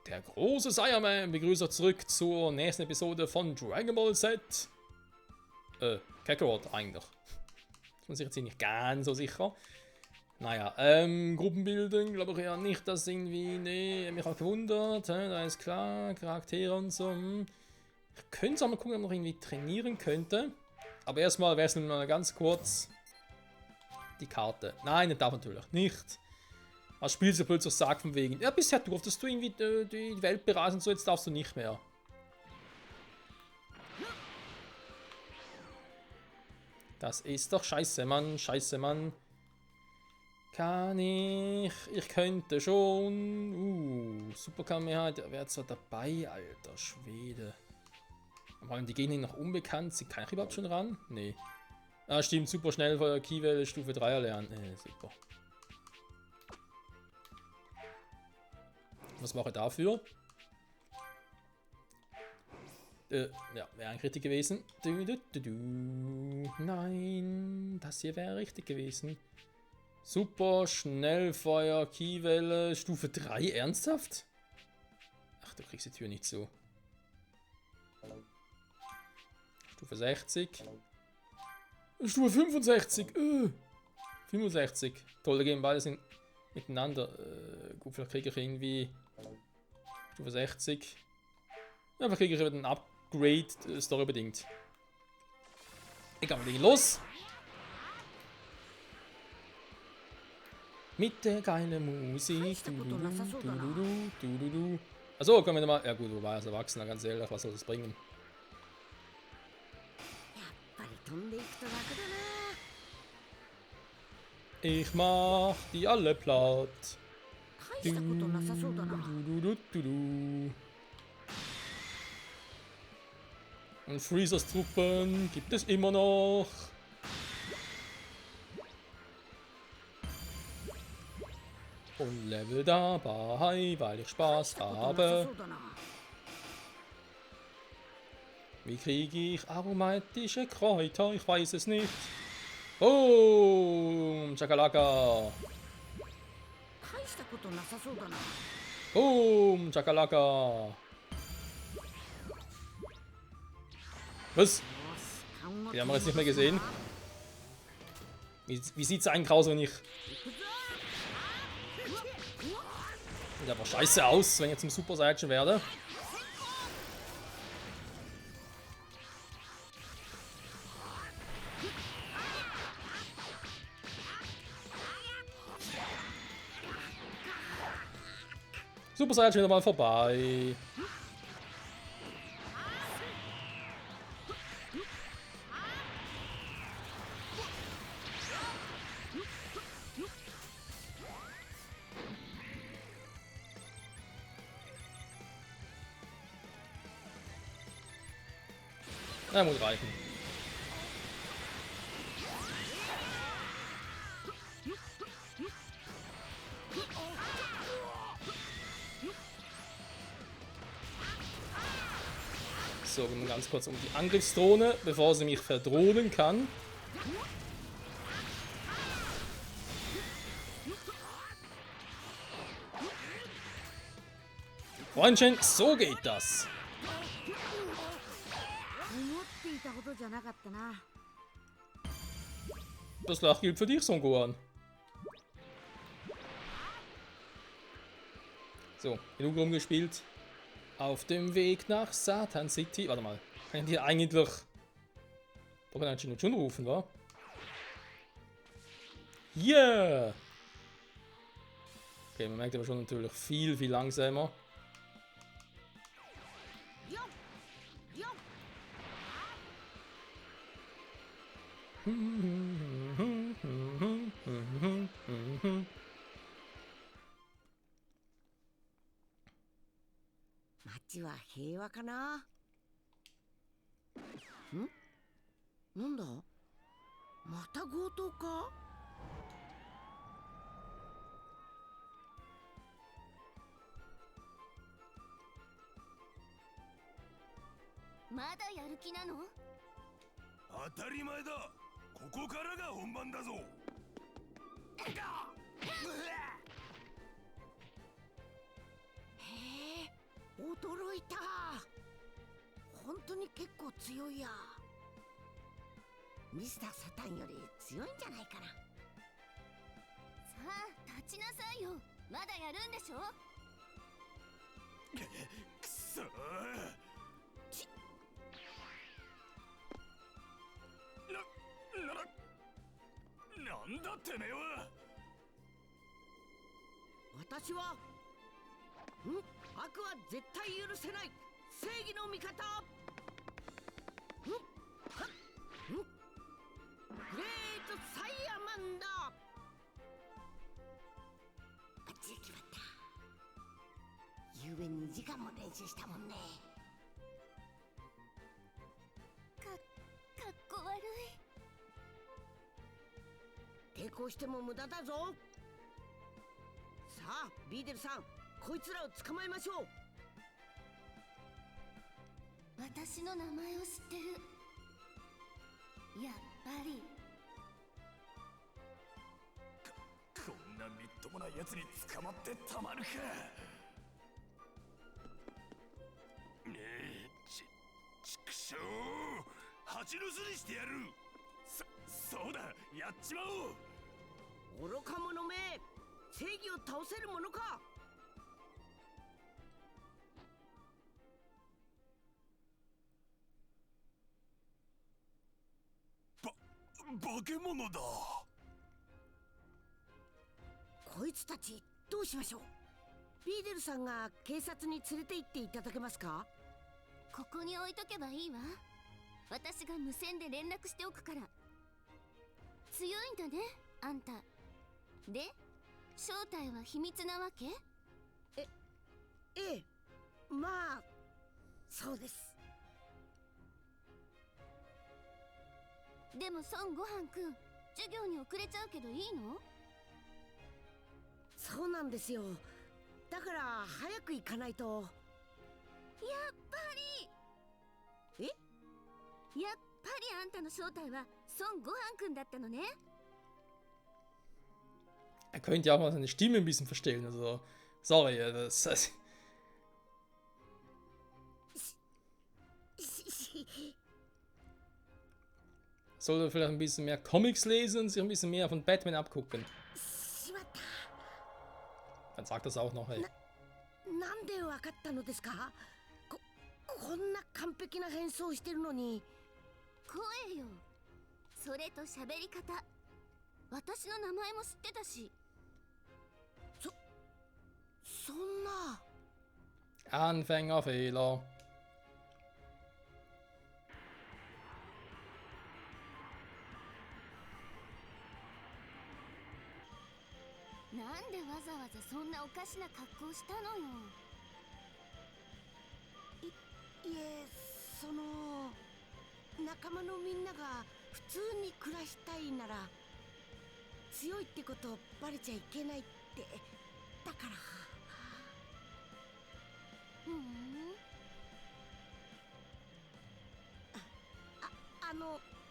Der große Saiyman begrüßt euch zurück zur nächsten Episode von Dragon Ball Z. Kakarot eigentlich. Ist man sich jetzt hier nicht ganz so sicher. Naja, Gruppenbildung, glaube ich ja nicht, dass irgendwie, nee, mich auch gewundert, da ist klar, Charaktere und so. Ich könnte auch mal gucken, ob ich noch irgendwie trainieren könnte. Aber erstmal wechseln wir mal ganz kurz die Karte. Nein, das darf natürlich nicht. Das Spiel so plötzlich sagt von wegen, ja, bisher durftest du irgendwie die Welt bereisen und so, jetzt darfst du nicht mehr. Das ist doch scheiße, Mann, scheiße, Mann. Kann ich? Ich könnte schon. Super Kamehameha, der wäre zwar dabei, alter Schwede. Aber die gehen noch unbekannt. Sie kann ich überhaupt schon ran? Nee. Ah, stimmt, super schnell von der Kiewelle Stufe 3 erlernen. Super. Was mache ich dafür? Ja, wäre eigentlich richtig gewesen. Nein, das hier wäre richtig gewesen. Super, Schnellfeuer, Kiewelle, Stufe 3, ernsthaft? Ach, du kriegst die Tür nicht zu. Stufe 60. Stufe 65. 65. Toll, da gehen beide sind miteinander. Gut, vielleicht kriege ich irgendwie Stufe 60. Ja, vielleicht kriege ich wieder ein Upgrade, storybedingt. Egal, wir legen los. Mit der geilen Musik. Achso, können wir mal. Ja gut, du warst Erwachsener, ganz ehrlich, was soll das bringen? Ich mach die alle platt. Und Freezers Truppen gibt es immer noch. Und Level dabei, weil ich Spaß habe. Wie kriege ich aromatische Kräuter? Ich weiß es nicht. Boom! Chakalaka! Boom! Chakalaka! Was? Die haben wir jetzt nicht mehr gesehen. Wie sieht es eigentlich aus, wenn ich... Sieht aber scheiße aus, wenn ich zum Super Saiyan werde. Super Saiyan wieder mal vorbei. Na, muss reichen. So, gehen wir ganz kurz um die Angriffsdrohne, bevor sie mich verdrohen kann. Freundchen, so geht das. Das Lach gilt für dich, Son Gohan. So, genug rumgespielt. Auf dem Weg nach Satan City. Warte mal. Kann ich die eigentlich... Pokémon schon rufen, wa? Yeah! Okay, man merkt aber schon natürlich viel, viel langsamer. 驚いた。本当に結構強いや。ミスターサタンより強いんじゃないかな。さあ立ちなさいよ。まだやるんでしょ。くそー。なんだてめえは。私は悪は絶対許せない正義の味方。グレートサイヤマンだ。バッチリ決まった。ゆうべ2時間も練習したもんね。かっこ悪い。抵抗しても無駄だぞ。さあビーデルさん、こいつらを捕まえましょう。私の名前を知ってる。やっぱりこんなみっともないやつに捕まってたまるか。ねえ、ちくしょう、蜂の巣にしてやる。そうだ、やっちまおう。愚か者め、正義を倒せるものか。化け物だ。こいつたちどうしましょう。ビーデルさんが警察に連れて行っていただけますか。ここに置いとけばいいわ。私が無線で連絡しておくから。強いんだね、あんた。で、正体は秘密なわけ？ええ、まあそうです。でも孫悟飯くん、授業に遅れちゃうけどいいの？そうなんですよ。だから早く行かないと。やっぱりやっぱりあんたの正体は孫悟飯くんだったのね。Er könnte ja auch mal seine Stimme ein bisschen verstellen, also sorry, das sollte vielleicht ein bisschen mehr Comics lesen und sich ein bisschen mehr von Batman abgucken. Dann sagt das auch noch, ey. なんでわかったのですか。こんな完璧な変装してるのに。声よ。それと喋り方。私の名前も知ってたし。そんな。Anfängerfehler. なんでわざわざそんなおかしな格好したのよ。いえ、その仲間のみんなが普通に暮らしたいなら強いってことバレちゃいけないって。だから。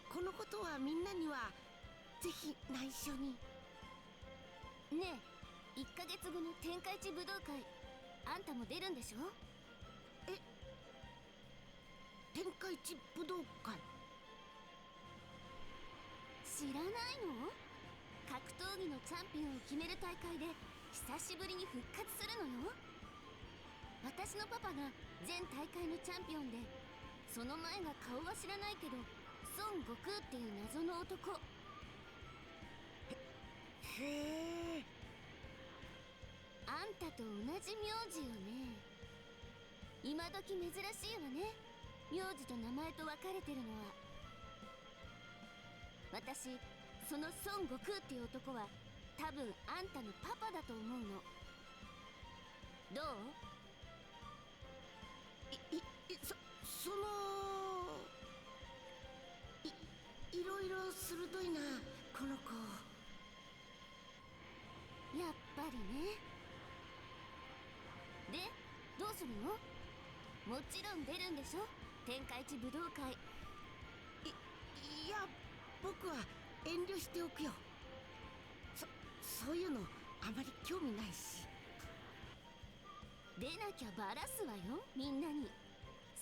このことはみんなにはぜひ内緒に。ねえ、1ヶ月後の天下一武道会、あんたも出るんでしょ？天下一武道会。知らないの？格闘技のチャンピオンを決める大会で久しぶりに復活するのよ。私のパパが前大会のチャンピオンで、その前が顔は知らないけど孫悟空っていう謎の男。へえ。あんたと同じ名字よね。今時珍しいわね、名字と名前と分かれてるのは。私、その孫悟空っていう男は多分あんたのパパだと思うの。どう？そのいろいろ鋭いな、この子。やっぱりね。で、どうするの？もちろん出るんでしょ、天下一武道会。いや、僕は遠慮しておくよ。そういうのあまり興味ないし。出なきゃバラすわよ、みんなに。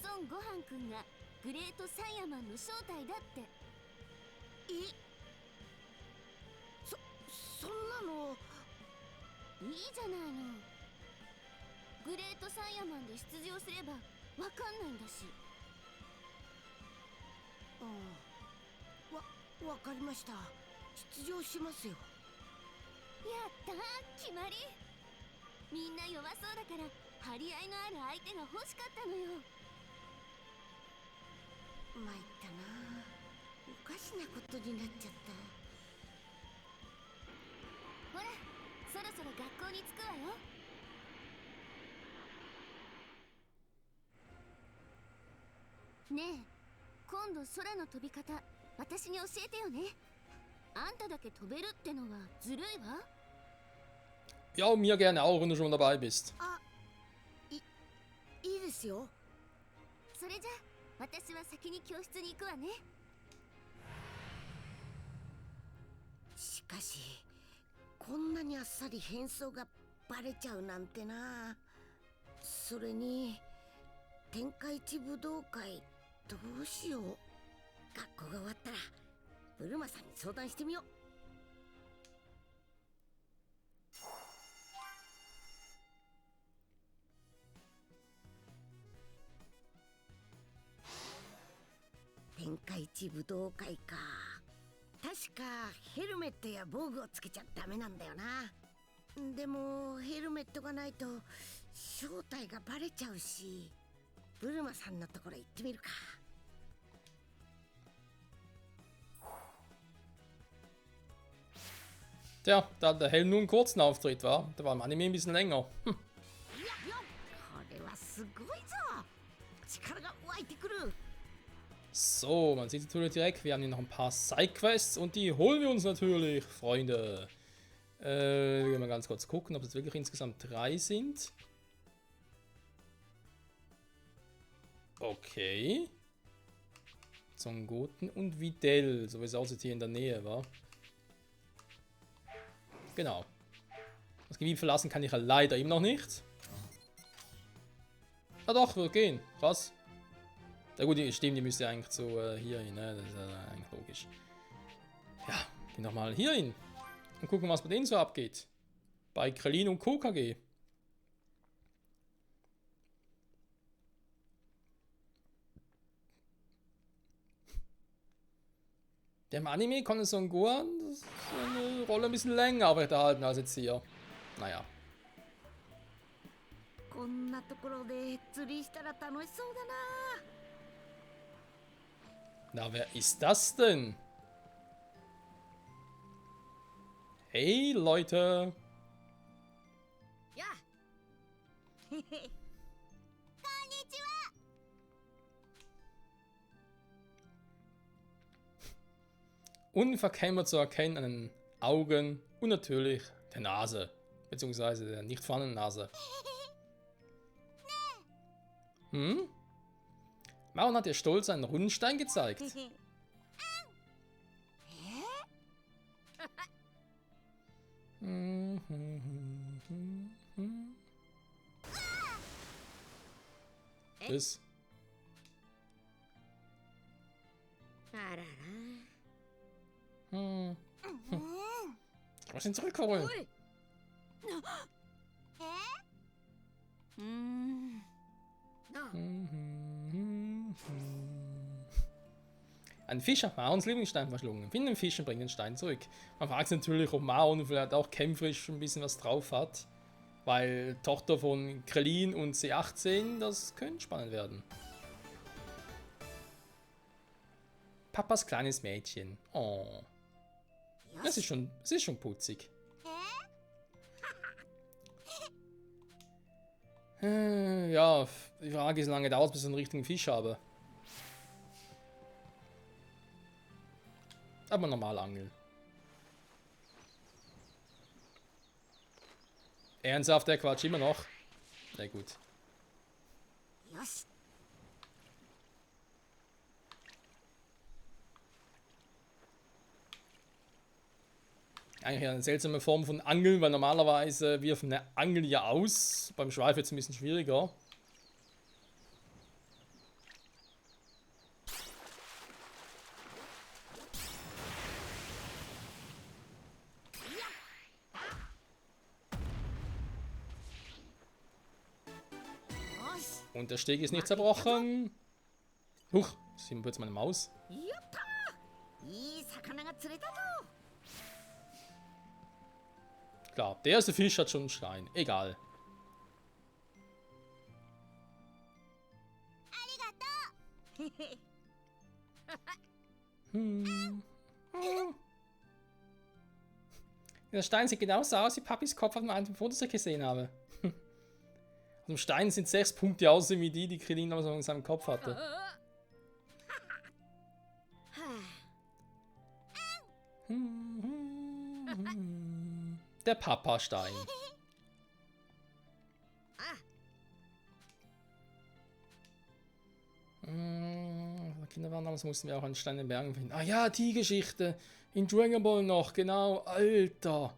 孫悟飯くんがグレートサイヤマンの正体だって。そんなの。いいじゃないの。グレートサイヤマンで出場すればわかんないんだし。わかりました。出場しますよ。やったー、決まり。みんな弱そうだから張り合いのある相手が欲しかったのよ。参ったな。おかしなことになっちゃった。ほら、そろそろ学校に着くわよ。ねえ、今度空の飛び方私に教えてよね。あんただけ飛べるってのはずるいわ。Ja, mir gerne auch, wenn du schon dabei bist. いいですよ。それじゃ私は先に教室に行くわね。しかしこんなにあっさり変装がバレちゃうなんてな。それに天下一武道会どうしよう。学校が終わったらブルマさんに相談してみよう。天下一武道会か。確かヘルメットや防具をつけちゃダメなんだよな。でもヘルメットがないと正体がバレちゃうし、ブルマさんのところ行ってみるか。Tja, da hat der Helm nur einen kurzen Auftritt, war. Da war im Anime ein bisschen länger. Hm. これはすごいぞ。力が湧いてくる。 So, man sieht natürlich direkt, wir haben hier noch ein paar Sidequests und die holen wir uns natürlich, Freunde. Wir gehen mal ganz kurz gucken, ob es wirklich insgesamt 3 sind. Okay. Zongoten und Videl, so wie es aussieht hier in der Nähe, war. Genau. Das Gebiet verlassen kann ich ja leider immer noch nicht. Ah doch, wir gehen. Krass. Na gut, stimmt, die müsste ja eigentlich so hier hin, ne? Das ist ja eigentlich logisch. Ja, gehen nochmal hier hin. Und gucken, was bei denen so abgeht. Bei Krillin und KKG. Der im Anime konnte Son Gohan seine Rolle ein bisschen länger aufrechterhalten als jetzt hier. Naja. こんなところで釣りしたら楽しそうだな。 Na, wer ist das denn? Hey, Leute. Ja. こんにちは。 Unverkennbar zu erkennen an den Augen und natürlich der Nase. Beziehungsweise der nicht vorhandenen Nase. Hm? Maron hat ihr stolz einen Rundenstein gezeigt. Was? あらら。 Hm. Ich muss ihn zurückholen. Ein Fisch hat Marons Lieblingsstein verschlungen. Finden den Fisch und bringen den Stein zurück. Man fragt sich natürlich, ob Maron vielleicht auch kämpferisch ein bisschen was drauf hat. Weil Tochter von Krillin und C18, das könnte spannend werden. Papas kleines Mädchen. Oh. Es ist schon putzig. Ja, die Frage ist, wie lange dauert es, bis ich einen richtigen Fisch habe. Aber normal angeln. Ernsthaft, der Quatsch immer noch? Na gut. よし。Eigentlich eine seltsame Form von Angeln, weil normalerweise wirft eine Angel ja aus. Beim Schweif wird es ein bisschen schwieriger. Und der Steg ist nicht zerbrochen. Huch, sind wir jetzt meine Maus? やったー、いい魚が釣れたぞ。 Klar, der erste Fisch hat schon einen Stein. Egal. Der Stein sieht genauso aus wie Papis Kopf auf dem alten Foto, das ich gesehen habe. Auf dem Stein sind 6 Punkte aussehen wie die Krillin damals in seinem Kopf hatte. Der Papa-Stein. Kinder waren damals, mussten wir auch einen Stein in den Bergen finden. Ah ja, die Geschichte. In Dragon Ball noch, genau. Alter.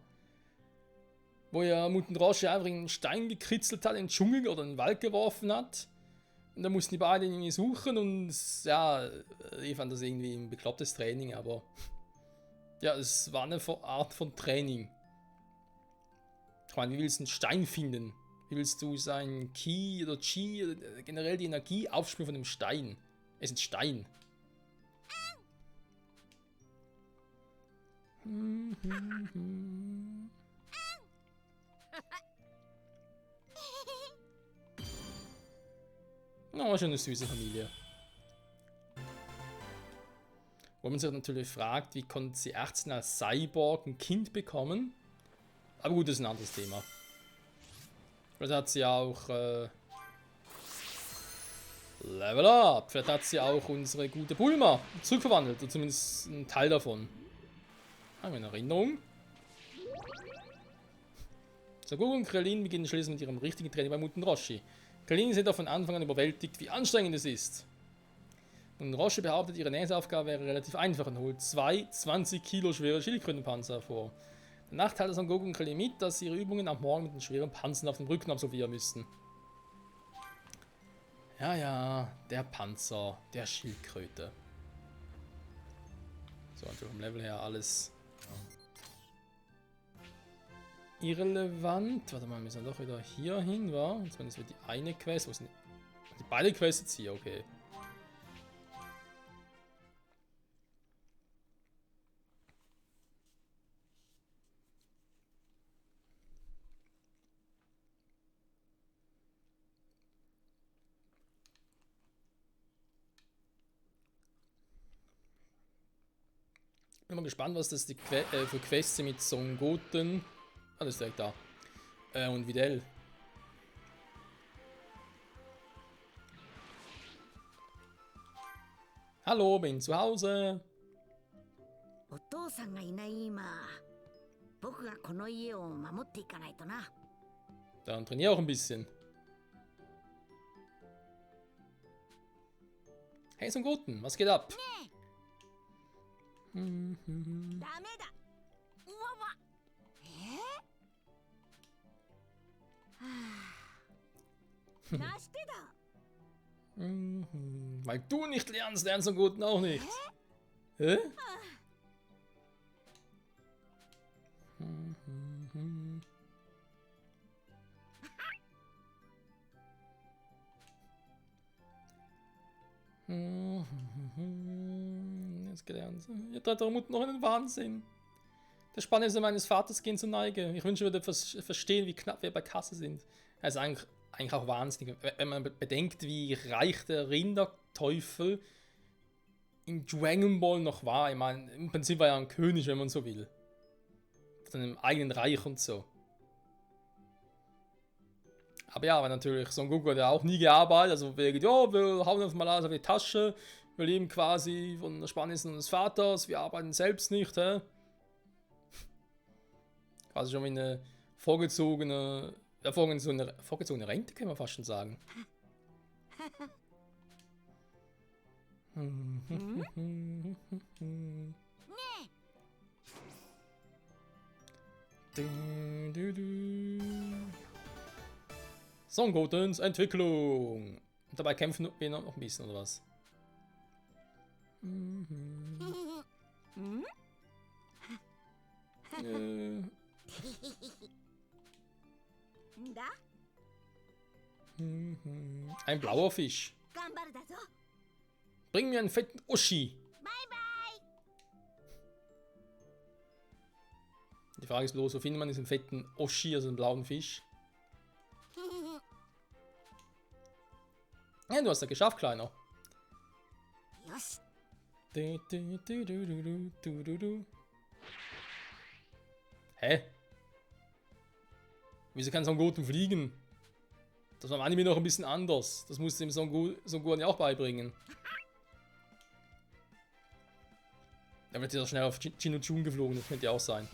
Wo ja Muten Roshi einfach einen Stein gekritzelt hat, in den Dschungel oder in den Wald geworfen hat. Und da mussten die beiden irgendwie suchen und ja, ich fand das irgendwie ein beklopptes Training, aber ja, es war eine Art von Training. Ich meine, wie willst du einen Stein finden? Wie willst du seinen Ki oder Chi oder generell die Energie aufspüren von dem Stein? Es ist ein Stein. Oh, schon eine süße Familie. Wo man sich natürlich fragt, wie konnte sie 18 als Cyborg ein Kind bekommen? Aber gut, das ist ein anderes Thema. Vielleicht hat sie auch Level Up. Vielleicht hat sie auch unsere gute Bulma zurückverwandelt. Oder zumindest einen Teil davon. Haben wir eine Erinnerung. So, Goku und Krillin beginnen schließlich mit ihrem richtigen Training bei Muten Roshi. Krillin ist von Anfang an überwältigt, wie anstrengend es ist. Und Roshi behauptet, ihre nächste Aufgabe wäre relativ einfach und holt 2 20 Kilo schwere Schildkrötenpanzer hervor. Der Nachteil ist an Goku und Krillin mit, dass sie ihre Übungen am Morgen mit den schweren Panzern auf dem Rücken absolvieren müssen. Ja, ja, der Panzer der Schildkröte. So, und vom Level her alles irrelevant. Warte mal, wir müssen doch wieder hier hin, wa? Und zumindest wird die eine Quest. Wo sind die beide Quests jetzt hier? Okay. Bin mal gespannt, was das für Quests sind mit Son Goten. Ah, das ist direkt da. Und Videl. Hallo, bin zu Hause. お父さんがいない今、僕がこの家を守っていかないとな。 Dann trainiere auch ein bisschen. Hey, Son Goten, was geht ab? ダメだ。うわわ。なしてだ。 Weil du nicht lernst, lernst Son Goten auch nicht. Hä? Jetzt gelernt. Ihr treibt eure Mutter noch in den Wahnsinn. Der Spannende meines Vaters gehen zur Neige. Ich wünsche, ihr würdet verstehen, wie knapp wir bei Kasse sind. Also eigentlich auch wahnsinnig. Wenn man bedenkt, wie reich der Rinderteufel in Dragon Ball noch war. Ich meine, im Prinzip war er ein König, wenn man so will. Von einem eigenen Reich und so. Aber ja, weil natürlich Son Goku hat ja auch nie gearbeitet. Also wir hauen einfach mal alles auf die Tasche. Wir leben quasi von der Ersparnissen unseres Vaters. Wir arbeiten selbst nicht. Hä? Quasi schon wie eine vorgezogene Rente, kann man fast schon sagen. Son Goten's Entwicklung. Dabei kämpfen wir noch ein bisschen, oder was? Da? Ein blauer Fisch. 頑張るだぞ Bring mir einen fetten Oschi. バイバ Die Frage ist bloß, wo findet man diesen fetten Oschi, also einen blauen Fisch? Ja, du hast es geschafft, Kleiner. イよし Hä? Wieso kann Son Goten fliegen? Das war im Anime noch ein bisschen anders. Das musste ihm Son Goten ja auch beibringen. Da wird ja schnell auf Chun geflogen, das könnte ja auch sein.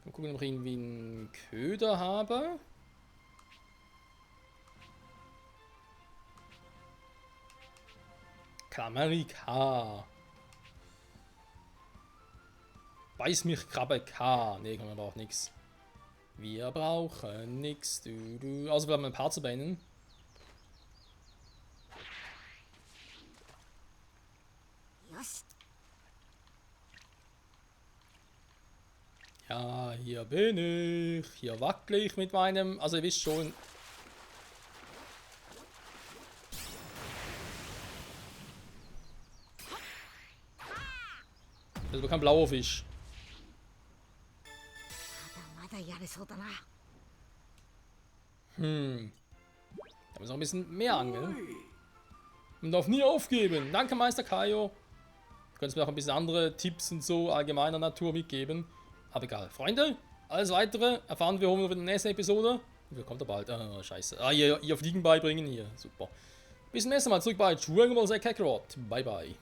Mal gucken, ob ich irgendwie einen Köder habe. Klamarika. Beiß mich, Krabbe K. Ne, kann man aber auch nix. Wir brauchen nix. Außer wir haben ein paar zu beenden. Ja, hier bin ich. Hier wackel ich mit meinem. Also ihr wisst schon. Das ist aber kein blauer Fisch. まだやれそうだな Da müssen wir noch ein bisschen mehr angeln. Man darf nie aufgeben. Danke, Meister Kaio. Du könntest mir auch ein bisschen andere Tipps und so allgemeiner Natur mitgeben. Aber egal. Freunde, alles weitere erfahren wir hoffentlich in der nächsten Episode. Wie kommt er bald? Ah, scheiße. Ah, ihr Fliegen beibringen hier. Super. Bis zum nächsten Mal zurück bei Dragon Ball Z Kakarot. Bye, bye.